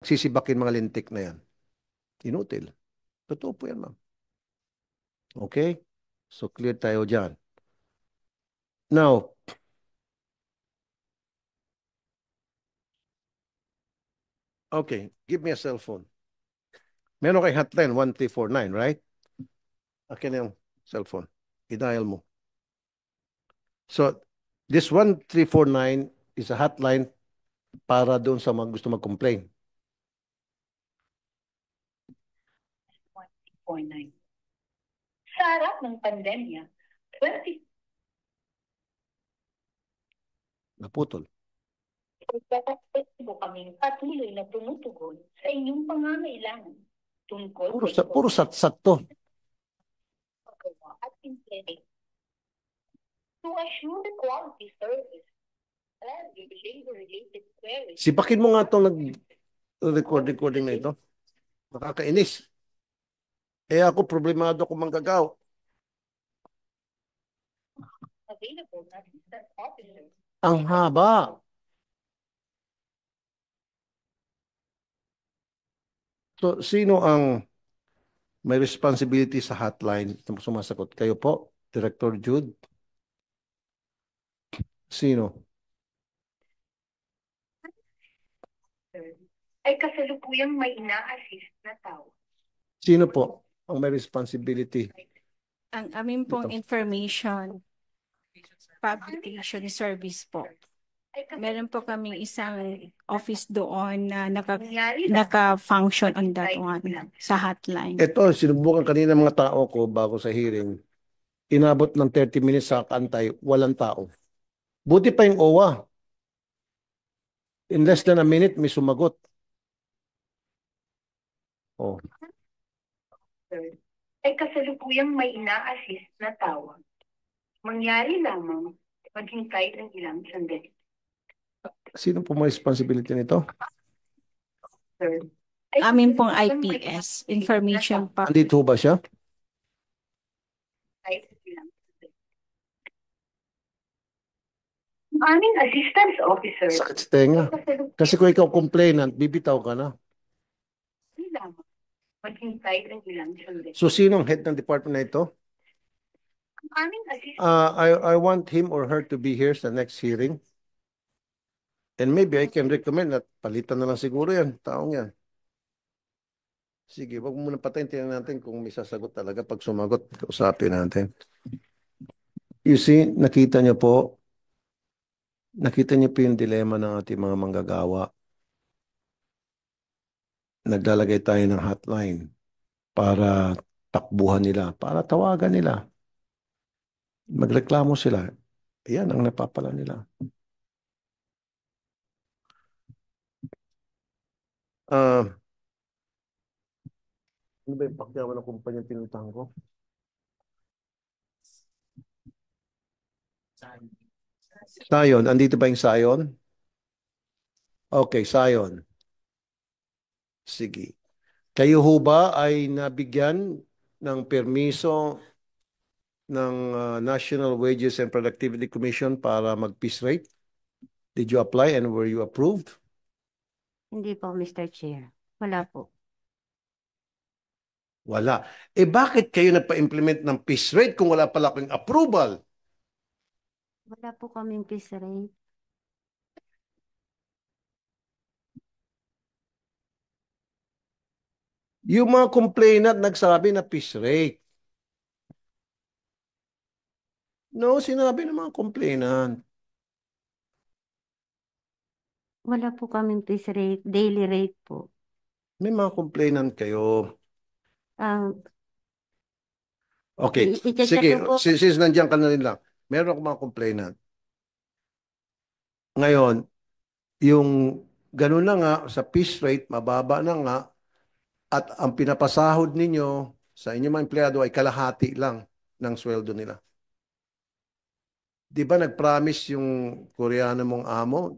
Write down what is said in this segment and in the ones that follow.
sisibakin mga lintik na yan. Inutil. Totoo po yan, ma'am. Okay? So, clear tayo dyan. Now, okay, give me a cell phone. Meron kay hotline 1349, right? Akin na yung cellphone. I-dial mo. So, this 1349 is a hotline para doon sa mga gusto mag-complain. 49. Sa harap ng pandemya, 20 Naputol. po kaming patuloy na tumutugon sa inyong pangangailangan tungkol Puro sat-sat to. paggawa at implement to assure the quality service and the labor-related queries. Sipakin mo nga itong nag-recording na ito. Nakakainis. Eh ako, problemado ko manggagaw. Available na assistant officer. Ang haba. So, sino ang may responsibility sa hotline na sumasagot? Kayo po, Director Jude? Sino? Ay kasalukuyang may ina-assist na tao. Sino po ang may responsibility? Ang amin pong Ito. information publication service po. Meron po kaming isang office doon na naka-function on that one sa hotline. Ito, sinubukan kanina mga tao ko bago sa hearing. Inabot ng 30 minutes sa kantay, walang tao. Buti pa yung OWA. In less than a minute, may sumagot. Oh. Ay kasalukuyang may ina-assist na tawag. Mangyari lamang maghintay ng ilang sandali. Sino po may responsibility nito? Sir. Amin pong IPS, information pa. Andito ba siya? Aming assistance officer. Sakit sa tenga. Kasi kung ikaw complainant, bibitaw ka na. Maghintay ng ilang sandali. So, sino ang head ng department na ito? Aming assistance. I want him or her to be here sa next hearing. And maybe I can recommend that palitan na lang siguro yan, taong yan. Sige, wag mo muna patayin, tingnan natin kung may sasagot talaga. Pag sumagot, usapin natin. You see, nakita niyo po yung dilema ng ating mga manggagawa. Naglalagay tayo ng hotline para takbuhan nila, para tawagan nila. Magreklamo sila. Yan ang napapala nila. Ano ba yung pakyawan ng kumpanya pinuntahan ko? Sayon. Andito ba yung Sayon? Okay, Sayon. Sige. Kayo ho ba ay nabigyan ng permiso ng National Wages and Productivity Commission para mag-piece rate? Did you apply and were you approved? Hindi po, Mr. Chair. Wala po. Wala. Eh bakit kayo nagpa-implement ng piece rate kung wala pala kayong approval? Wala po kaming piece rate. Yung mga complainant nagsabi na piece rate. No, sinabi ng mga complainant. Wala po kaming piece rate. Daily rate po. May mga complainant kayo. Okay, I-check sige, ko po. since nandiyan ka na rin lang, meron akong mga complainant. Ngayon, yung ganun na nga, sa piece rate, mababa na nga, at ang pinapasahod ninyo sa inyong mga empleyado ay kalahati lang ng sweldo nila. Di ba nag-promise yung Koreano mong amo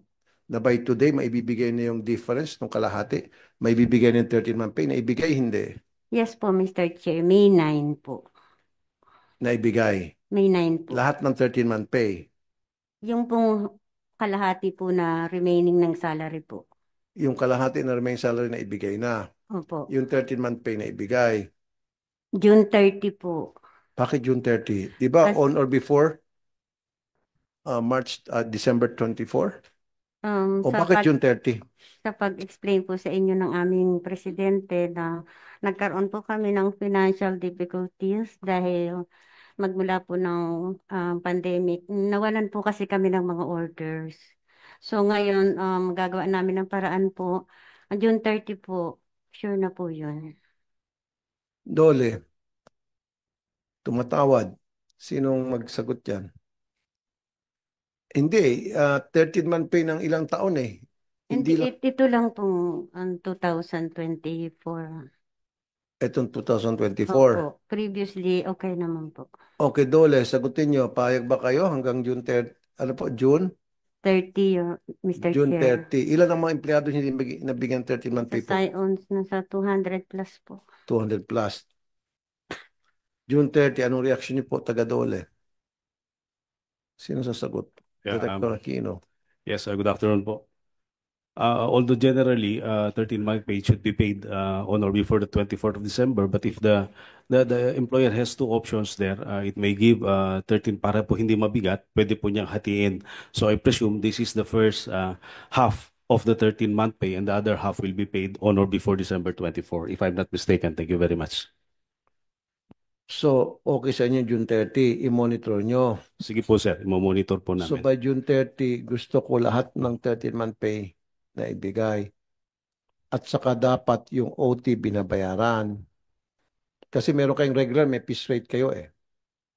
na by today maibibigay na yung difference ng kalahati? Maibibigay na yung 13-month pay? Naibigay, hindi. Yes po, Mr. Chair. May 9 po. Naibigay. May 9 po. Lahat ng 13-month pay. Yung pong kalahati po na remaining ng salary po. Yung kalahati na remain salary na ibigay na. Opo. Yung 13-month pay na ibigay. June 30 po. Bakit June 30? Di ba Kasi, on or before December 24? O sa bakit June 30? sa pag-explain po sa inyo ng aming presidente na nagkaroon po kami ng financial difficulties dahil magmula po ng pandemic, nawalan po kasi kami ng mga orders. So ngayon, gagawa namin ng paraan po. June 30 po, sure na po yun. Dole, tumatawad. Sinong magsagot yan? Hindi, 13-month pay ng ilang taon eh. Hindi, Hindi lang ito lang pong 2024. itong 2024. Opo, previously okay naman po. Okay, Dole, sagutin nyo. Payag ba kayo hanggang June 30? Ano po, June? 30, Mr. June Chair. 30. Ilan ang mga empleyado hindi nabigyan 13-month Sa pay po? Scions, nasa 200 plus po. 200 plus. June 30, anong reaction niyo po, taga Dole? Sino sasagot? Yeah, Director Aquino. yes, good afternoon po. Although generally, 13-month pay should be paid on or before the 24th of December, but if the employer has two options there, it may give 13 para po hindi mabigat, pwede po niyang hatiin. So I presume this is the first half of the 13-month pay and the other half will be paid on or before December 24, if I'm not mistaken. Thank you very much. So, okay sa inyo June 30, i-monitor nyo. Sige po sir, monitor po So, namin. by June 30, gusto ko lahat ng 13-month pay na ibigay. At saka dapat yung OT binabayaran. Kasi meron kayong regular, may piece rate kayo eh.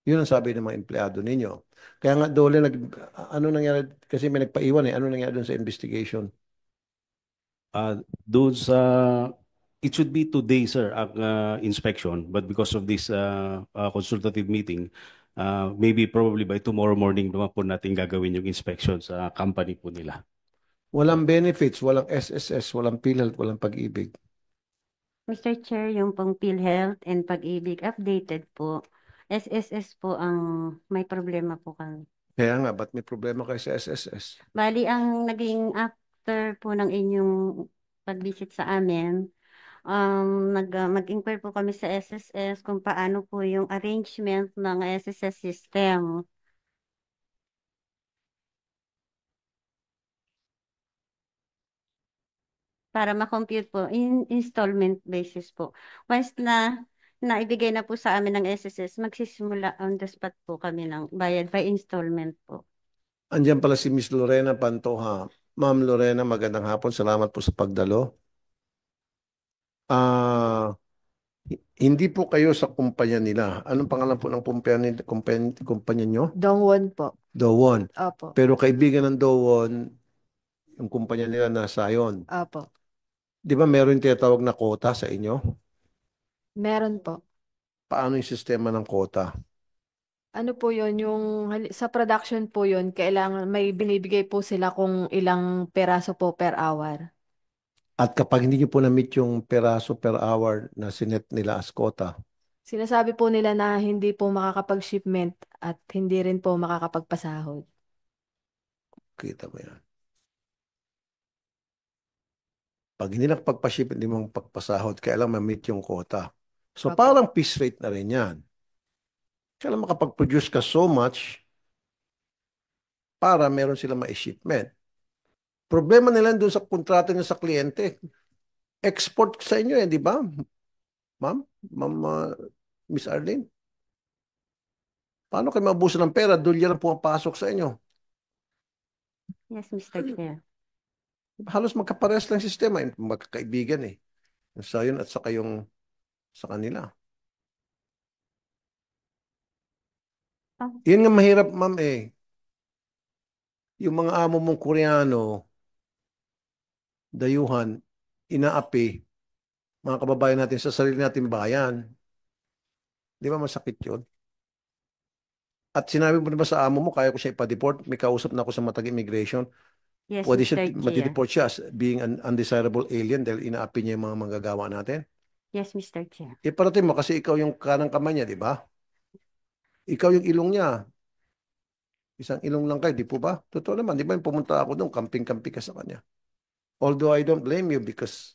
Yun ang sabi ng mga empleyado ninyo. Kaya nga, Dole, ano nangyari? Kasi may nagpaiwan eh. Ano nangyari doon sa investigation? Doon sa it should be today, sir, ang inspection. But because of this consultative meeting, maybe probably by tomorrow morning naman po natin gagawin yung inspection sa company po nila. Walang benefits, walang SSS, walang PhilHealth, walang pag-ibig. Mr. Chair, yung pong PhilHealth and Pag-ibig updated po. SSS po ang may problema po kami. Kaya nga, ba't may problema kayo sa SSS? Bali, ang naging after po ng inyong pag-visit sa amin, mag-inquire po kami sa SSS kung paano po yung arrangement ng SSS system. Para ma-compute po, installment basis po. Once na naibigay na po sa amin ng SSS, magsisimula on the spot po kami ng bayad by installment po. Andiyan pala si Miss Lorena Pantoja. Ma'am Lorena, magandang hapon. Salamat po sa pagdalo. Hindi po kayo sa kumpanya nila. Anong pangalan po ng kumpanya nyo? Dongwon po. Dowon. Opo. Pero kaibigan ng Dowon, yung kumpanya nila nasa yon. Opo. Di ba meron yung tinatawag na quota sa inyo? Meron po. Paano yung sistema ng quota? Ano po yun, sa production po yun, kailangan may binibigay po sila kung ilang peraso po per hour. At kapag hindi nyo po na-meet yung peraso per hour na sinet nila as quota, Sinasabi po nila na hindi po makakapag-shipment at hindi rin po makakapagpasahod. kita mo yan. Pag hindi nakapagpa-ship, hindi mo pagpasahod, kailangan ma-meet yung quota. So Opo. parang piece rate na rin yan. Kailangan makapag-produce ka so much para meron silang ma-shipment. Problema nila doon sa kontrata nyo sa kliyente. Export sa inyo eh, di ba? Ma'am? Miss Arlene? Paano kayo maabuso ng pera? Dolyar ang pumapasok sa inyo. Yes, Mr. Chair. Halos magkapares lang sistema. Magkakaibigan eh. Sa yun at saka yung sa kanila. Yun nga mahirap, ma'am eh. Yung mga amo mong Koreano, dayuhan, inaapi, mga kababayan natin sa sarili natin bayan. Di ba masakit yun? At sinabi mo na ba sa amo mo, kaya ko siya ipa-deport? May kausap na ako sa matag immigration. Yes, Pwede Mr. siya Chair. matideport siya as being an undesirable alien dahil inaapi niya yung mga manggagawa natin. Yes, Mr. Chair. Parating mo kasi ikaw yung kanang kamay niya, di ba? Ikaw yung ilong niya. Isang ilong lang kayo, di po ba? Totoo naman, di ba yung pumunta ako doon, kamping-kampi ka sa kanya. Although I don't blame you because